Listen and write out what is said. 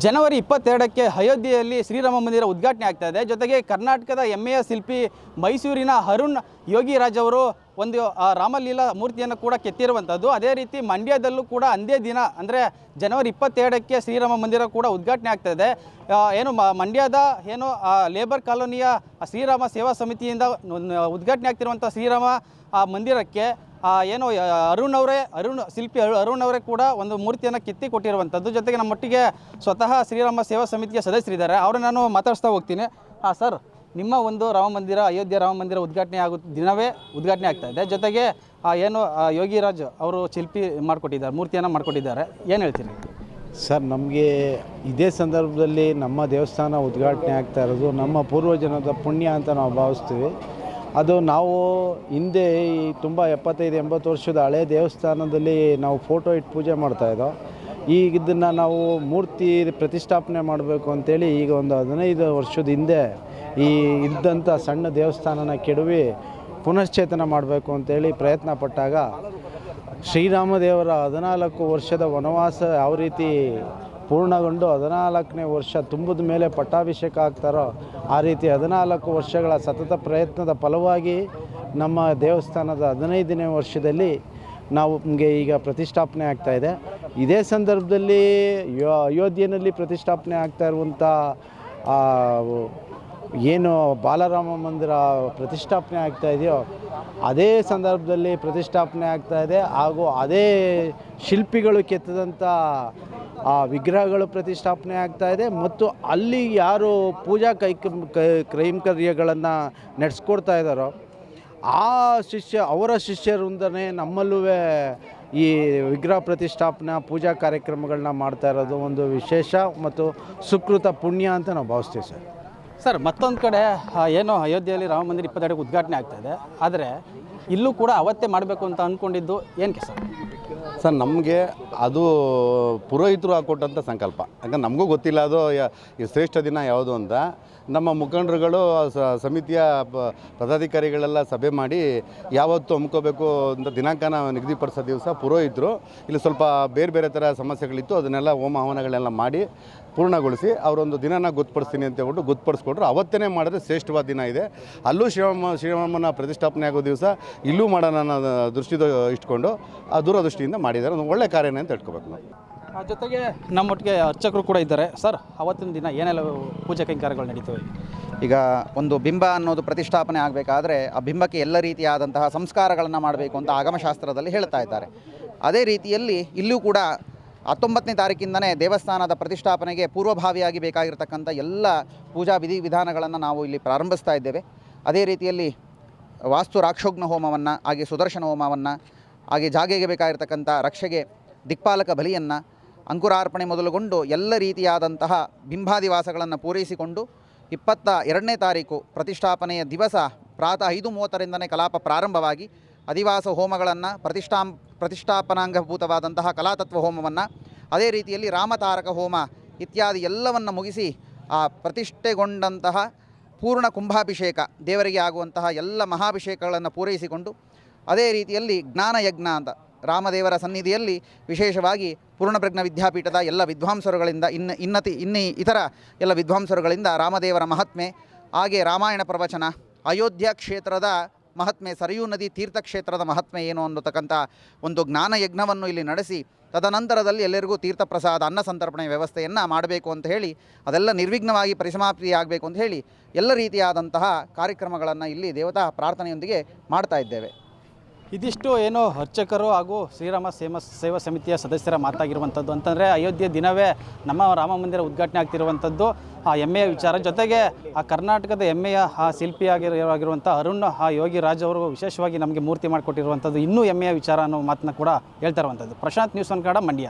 ಜನವರಿ 22ಕ್ಕೆ ಅಯೋಧ್ಯೆಯಲ್ಲಿ ಶ್ರೀರಾಮ ಮಂದಿರ ಉದ್ಘಾಟನೆ ಆಗ್ತಾ ಇದೆ. ಜೊತೆಗೆ ಕರ್ನಾಟಕದ ಹೆಮ್ಮೆಯ ಶಿಲ್ಪಿ ಮೈಸೂರಿನ ಅರುಣ್ ಯೋಗಿರಾಜ್ ಅವರು ಒಂದು ರಾಮಲೀಲಾ ಮೂರ್ತಿಯನ್ನು ಕೂಡ ಕೆತ್ತಿರುವಂಥದ್ದು. ಅದೇ ರೀತಿ ಮಂಡ್ಯದಲ್ಲೂ ಕೂಡ ಅಂದೇ ದಿನ ಅಂದರೆ ಜನವರಿ 22ಕ್ಕೆ ಶ್ರೀರಾಮ ಮಂದಿರ ಕೂಡ ಉದ್ಘಾಟನೆ ಆಗ್ತಾ ಇದೆ. ಏನು ಮಂಡ್ಯದ ಏನು ಲೇಬರ್ ಕಾಲೋನಿಯ ಶ್ರೀರಾಮ ಸೇವಾ ಸಮಿತಿಯಿಂದ ಉದ್ಘಾಟನೆ ಆಗ್ತಿರುವಂಥ ಶ್ರೀರಾಮ ಮಂದಿರಕ್ಕೆ ಏನು ಅರುಣ್ ಶಿಲ್ಪಿ ಅರುಣ್ ಅವರೇ ಕೂಡ ಒಂದು ಮೂರ್ತಿಯನ್ನು ಕೆತ್ತಿ ಕೊಟ್ಟಿರುವಂಥದ್ದು. ಜೊತೆಗೆ ನಮ್ಮೊಟ್ಟಿಗೆ ಸ್ವತಃ ಶ್ರೀರಾಮ ಸೇವಾ ಸಮಿತಿಯ ಸದಸ್ಯರಿದ್ದಾರೆ. ಅವ್ರನ್ನ ನಾನು ಮಾತಾಡಿಸ್ತಾ ಹೋಗ್ತೀನಿ. ಸರ್, ನಿಮ್ಮ ಒಂದು ರಾಮ ಮಂದಿರ ಅಯೋಧ್ಯೆ ರಾಮ ಮಂದಿರ ಉದ್ಘಾಟನೆ ದಿನವೇ ಉದ್ಘಾಟನೆ ಆಗ್ತಾ ಇದೆ. ಜೊತೆಗೆ ಏನು ಯೋಗಿರಾಜ್ ಅವರು ಶಿಲ್ಪಿ ಮಾಡಿಕೊಟ್ಟಿದ್ದಾರೆ, ಮೂರ್ತಿಯನ್ನು ಮಾಡಿಕೊಟ್ಟಿದ್ದಾರೆ. ಏನು ಹೇಳ್ತೀರಿ ಸರ್? ನಮಗೆ ಇದೇ ಸಂದರ್ಭದಲ್ಲಿ ನಮ್ಮ ದೇವಸ್ಥಾನ ಉದ್ಘಾಟನೆ ಆಗ್ತಾ ಇರೋದು ನಮ್ಮ ಪೂರ್ವಜನದ ಪುಣ್ಯ ಅಂತ ನಾವು ಭಾವಿಸ್ತೀವಿ. ಅದು ನಾವು ಹಿಂದೆ ತುಂಬ 75-80 ವರ್ಷದ ಹಳೆ ದೇವಸ್ಥಾನದಲ್ಲಿ ನಾವು ಫೋಟೋ ಇಟ್ಟು ಪೂಜೆ ಮಾಡ್ತಾಯಿದ್ದೋ. ಈಗ ಇದನ್ನು ನಾವು ಮೂರ್ತಿ ಪ್ರತಿಷ್ಠಾಪನೆ ಮಾಡಬೇಕು ಅಂಥೇಳಿ ಈಗ ಒಂದು 15 ವರ್ಷದ ಹಿಂದೆ ಈ ಇದ್ದಂಥ ಸಣ್ಣ ದೇವಸ್ಥಾನನ ಕೆಡವಿ ಪುನಶ್ಚೇತನ ಮಾಡಬೇಕು ಅಂಥೇಳಿ ಪ್ರಯತ್ನ ಪಟ್ಟಾಗ ಶ್ರೀರಾಮದೇವರ 14 ವರ್ಷದ ವನವಾಸ ಯಾವ ರೀತಿ ಪೂರ್ಣಗೊಂಡು 14ನೇ ವರ್ಷ ತುಂಬಿದ ಮೇಲೆ ಪಟ್ಟಾಭಿಷೇಕ ಆಗ್ತಾರೋ ಆ ರೀತಿ 14 ವರ್ಷಗಳ ಸತತ ಪ್ರಯತ್ನದ ಫಲವಾಗಿ ನಮ್ಮ ದೇವಸ್ಥಾನದ 15ನೇ ವರ್ಷದಲ್ಲಿ ನಮಗೆ ಈಗ ಪ್ರತಿಷ್ಠಾಪನೆ ಆಗ್ತಾಯಿದೆ. ಇದೇ ಸಂದರ್ಭದಲ್ಲಿ ಅಯೋಧ್ಯೆಯಲ್ಲಿ ಪ್ರತಿಷ್ಠಾಪನೆ ಆಗ್ತಾ ಇರುವಂಥ ಏನು ಬಾಲರಾಮ ಮಂದಿರ ಪ್ರತಿಷ್ಠಾಪನೆ ಆಗ್ತಾ ಇದೆಯೋ ಅದೇ ಸಂದರ್ಭದಲ್ಲಿ ಪ್ರತಿಷ್ಠಾಪನೆ ಆಗ್ತಾಯಿದೆ. ಹಾಗೂ ಅದೇ ಶಿಲ್ಪಿಗಳು ಕೆತ್ತಿದಂಥ ವಿಗ್ರಹಗಳು ಪ್ರತಿಷ್ಠಾಪನೆ ಆಗ್ತಾಯಿದೆ. ಮತ್ತು ಅಲ್ಲಿ ಯಾರು ಪೂಜಾ ಕೈಂಕರ್ಯಗಳನ್ನು ನಡೆಸ್ಕೊಡ್ತಾ ಇದ್ದಾರೋ ಅವರ ಶಿಷ್ಯರಿಂದನೇ ನಮ್ಮಲ್ಲೂ ಈ ವಿಗ್ರಹ ಪ್ರತಿಷ್ಠಾಪನಾ ಪೂಜಾ ಕಾರ್ಯಕ್ರಮಗಳನ್ನ ಮಾಡ್ತಾ ಇರೋದು ಒಂದು ವಿಶೇಷ ಮತ್ತು ಸುಕೃತ ಪುಣ್ಯ ಅಂತ ನಾವು ಭಾವಿಸ್ತೀವಿ ಸರ್. ಮತ್ತೊಂದು ಕಡೆ ಏನು ಅಯೋಧ್ಯೆಯಲ್ಲಿ ರಾಮ ಮಂದಿರ 22ಕ್ಕೆ ಉದ್ಘಾಟನೆ ಆಗ್ತಾ ಇದೆ. ಆದರೆ ಇಲ್ಲೂ ಕೂಡ ಅವತ್ತೇ ಮಾಡಬೇಕು ಅಂತ ಅಂದ್ಕೊಂಡಿದ್ದು ಏನಕ್ಕೆ ಸರ್? ನಮಗೆ ಅದು ಪುರೋಹಿತರು ಹಾಕ್ಕೊಟ್ಟಂಥ ಸಂಕಲ್ಪ. ಯಾಕಂದ್ರೆ ನಮಗೂ ಗೊತ್ತಿಲ್ಲ ಅದು ಈ ಶ್ರೇಷ್ಠ ದಿನ ಯಾವುದು ಅಂತ. ನಮ್ಮ ಮುಖಂಡರುಗಳು ಸಮಿತಿಯ ಪದಾಧಿಕಾರಿಗಳೆಲ್ಲ ಸಭೆ ಮಾಡಿ ಯಾವತ್ತು ಹಮ್ಮಿಕೋಬೇಕು ಅಂತ ದಿನಾಂಕನ ನಿಗದಿಪಡಿಸೋ ದಿವಸ ಪುರೋಹಿತರು ಇಲ್ಲಿ ಸ್ವಲ್ಪ ಬೇರೆ ಬೇರೆ ಥರ ಸಮಸ್ಯೆಗಳಿತ್ತು, ಅದನ್ನೆಲ್ಲ ಹೋಮ ಹವನಗಳೆಲ್ಲ ಮಾಡಿ ಪೂರ್ಣಗೊಳಿಸಿ ಅವರೊಂದು ದಿನನ ಗೊತ್ತುಪಡಿಸ್ತೀನಿ ಅಂತ ಹೇಳ್ಬಿಟ್ಟು ಗೊತ್ತುಪಡಿಸ್ಕೊಟ್ರು. ಅವತ್ತೇ ಮಾಡಿದ್ರೆ ಶ್ರೇಷ್ಠವಾದ ದಿನ ಇದೆ. ಅಲ್ಲೂ ಶ್ರೀರಾಮನ ಪ್ರತಿಷ್ಠಾಪನೆ ಆಗೋ ದಿವಸ ಇಲ್ಲೂ ಮಾಡೋಣ ಅನ್ನೋ ದೃಷ್ಟಿ ಇಟ್ಕೊಂಡು ಆ ದೂರದೃಷ್ಟಿಯಿಂದ ಮಾಡಿದ್ದಾರೆ. ಒಂದು ಒಳ್ಳೆ ಕಾರ್ಯನೇ ಅಂತ ಇಟ್ಕೋಬೇಕು ನಾವು. ಜೊತೆಗೆ ನಮ್ಮೊಟ್ಟಿಗೆ ಅರ್ಚಕರು ಕೂಡ ಇದ್ದಾರೆ. ಸರ್, ಅವತ್ತಿನ ದಿನ ಏನೆಲ್ಲ ಪೂಜೆ ಕೈಂಕರ್ಯಗಳು ನಡೀತವೆ? ಈಗ ಒಂದು ಬಿಂಬ ಅನ್ನೋದು ಪ್ರತಿಷ್ಠಾಪನೆ ಆಗಬೇಕಾದ್ರೆ ಆ ಬಿಂಬಕ್ಕೆ ಎಲ್ಲ ರೀತಿಯಾದಂತಹ ಸಂಸ್ಕಾರಗಳನ್ನು ಮಾಡಬೇಕು ಅಂತ ಆಗಮಶಾಸ್ತ್ರದಲ್ಲಿ ಹೇಳ್ತಾ ಇದ್ದಾರೆ. ಅದೇ ರೀತಿಯಲ್ಲಿ ಇಲ್ಲೂ ಕೂಡ 19ನೇ ತಾರೀಕಿಂದನೇ ದೇವಸ್ಥಾನದ ಪ್ರತಿಷ್ಠಾಪನೆಗೆ ಪೂರ್ವಭಾವಿಯಾಗಿ ಬೇಕಾಗಿರತಕ್ಕಂಥ ಎಲ್ಲ ಪೂಜಾ ವಿಧಿವಿಧಾನಗಳನ್ನು ನಾವು ಇಲ್ಲಿ ಪ್ರಾರಂಭಿಸ್ತಾ ಇದ್ದೇವೆ. ಅದೇ ರೀತಿಯಲ್ಲಿ ವಾಸ್ತು ರಾಕ್ಷೋಗ್ನ ಹೋಮವನ್ನು, ಹಾಗೆ ಸುದರ್ಶನ ಹೋಮವನ್ನು, ಹಾಗೆ ಜಾಗೆಗೆ ಬೇಕಾಗಿರ್ತಕ್ಕಂಥ ರಕ್ಷೆಗೆ ದಿಕ್ಪಾಲಕ ಬಲಿಯನ್ನು, ಅಂಕುರಾರ್ಪಣೆ ಮೊದಲುಗೊಂಡು ಎಲ್ಲ ರೀತಿಯಾದಂತಹ ಬಿಂಬಾದಿವಾಸಗಳನ್ನು ಪೂರೈಸಿಕೊಂಡು 22ನೇ ತಾರೀಕು ಪ್ರತಿಷ್ಠಾಪನೆಯ ದಿವಸ ಪ್ರಾತಃ 5:30ರಿಂದನೇ ಕಲಾಪ ಪ್ರಾರಂಭವಾಗಿ ಅಧಿವಾಸ ಹೋಮಗಳನ್ನು, ಪ್ರತಿಷ್ಠಾಪನಾಂಗಭೂತವಾದಂತಹ ಕಲಾತತ್ವ ಹೋಮವನ್ನು, ಅದೇ ರೀತಿಯಲ್ಲಿ ರಾಮತಾರಕ ಹೋಮ ಇತ್ಯಾದಿ ಎಲ್ಲವನ್ನು ಮುಗಿಸಿ ಆ ಪ್ರತಿಷ್ಠೆಗೊಂಡಂತಹ ಪೂರ್ಣ ಕುಂಭಾಭಿಷೇಕ ದೇವರಿಗೆ ಆಗುವಂತಹ ಎಲ್ಲ ಮಹಾಭಿಷೇಕಗಳನ್ನು ಪೂರೈಸಿಕೊಂಡು ಅದೇ ರೀತಿಯಲ್ಲಿ ಜ್ಞಾನಯಜ್ಞ ಅಂತ ರಾಮದೇವರ ಸನ್ನಿಧಿಯಲ್ಲಿ ವಿಶೇಷವಾಗಿ ಪೂರ್ಣಪ್ರಜ್ಞ ವಿದ್ಯಾಪೀಠದ ಎಲ್ಲ ವಿದ್ವಾಂಸರುಗಳಿಂದ ಇತರ ಎಲ್ಲ ವಿದ್ವಾಂಸರುಗಳಿಂದ ರಾಮದೇವರ ಮಹಾತ್ಮೆ, ಹಾಗೆ ರಾಮಾಯಣ ಪ್ರವಚನ, ಅಯೋಧ್ಯ ಕ್ಷೇತ್ರದ ಮಹಾತ್ಮೆ, ಸರಯೂ ನದಿ ತೀರ್ಥಕ್ಷೇತ್ರದ ಮಹಾತ್ಮೆ ಏನು ಅನ್ನತಕ್ಕಂಥ ಒಂದು ಜ್ಞಾನಯಜ್ಞವನ್ನು ಇಲ್ಲಿ ನಡೆಸಿ ತದನಂತರದಲ್ಲಿ ಎಲ್ಲರಿಗೂ ತೀರ್ಥಪ್ರಸಾದ ಅನ್ನ ಸಂತರ್ಪಣೆ ವ್ಯವಸ್ಥೆಯನ್ನು ಮಾಡಬೇಕು ಅಂತ ಹೇಳಿ, ಅದೆಲ್ಲ ನಿರ್ವಿಘ್ನವಾಗಿ ಪರಿಸಮಾಪ್ತಿಯಾಗಬೇಕು ಅಂತ ಹೇಳಿ ಎಲ್ಲ ರೀತಿಯಾದಂತಹ ಕಾರ್ಯಕ್ರಮಗಳನ್ನು ಇಲ್ಲಿ ದೇವತಾ ಪ್ರಾರ್ಥನೆಯೊಂದಿಗೆ ಮಾಡ್ತಾ ಇದ್ದೇವೆ. ಇದಿಷ್ಟು ಏನು ಅರ್ಚಕರು ಹಾಗೂ ಶ್ರೀರಾಮ ಸೇವಾ ಸಮಿತಿಯ ಸದಸ್ಯರ ಮಾತಾಗಿರುವಂಥದ್ದು. ಅಂತಂದರೆ ಅಯೋಧ್ಯೆ ದಿನವೇ ನಮ್ಮ ರಾಮ ಮಂದಿರ ಉದ್ಘಾಟನೆ ಆಗ್ತಿರುವಂಥದ್ದು ಹೆಮ್ಮೆಯ ವಿಚಾರ. ಜೊತೆಗೆ ಕರ್ನಾಟಕದ ಹೆಮ್ಮೆಯ ಶಿಲ್ಪಿಯಾಗಿರುವಂಥ ಅರುಣ್ ಯೋಗಿರಾಜ್ ಅವರು ವಿಶೇಷವಾಗಿ ನಮಗೆ ಮೂರ್ತಿ ಮಾಡಿಕೊಟ್ಟಿರುವಂಥದ್ದು ಇನ್ನೂ ಹೆಮ್ಮೆಯ ವಿಚಾರ ಅನ್ನೋ ಮಾತನ್ನ ಕೂಡ ಹೇಳ್ತಾ ಇರುವಂಥದ್ದು. Prashant, news one Kannada, Mandya.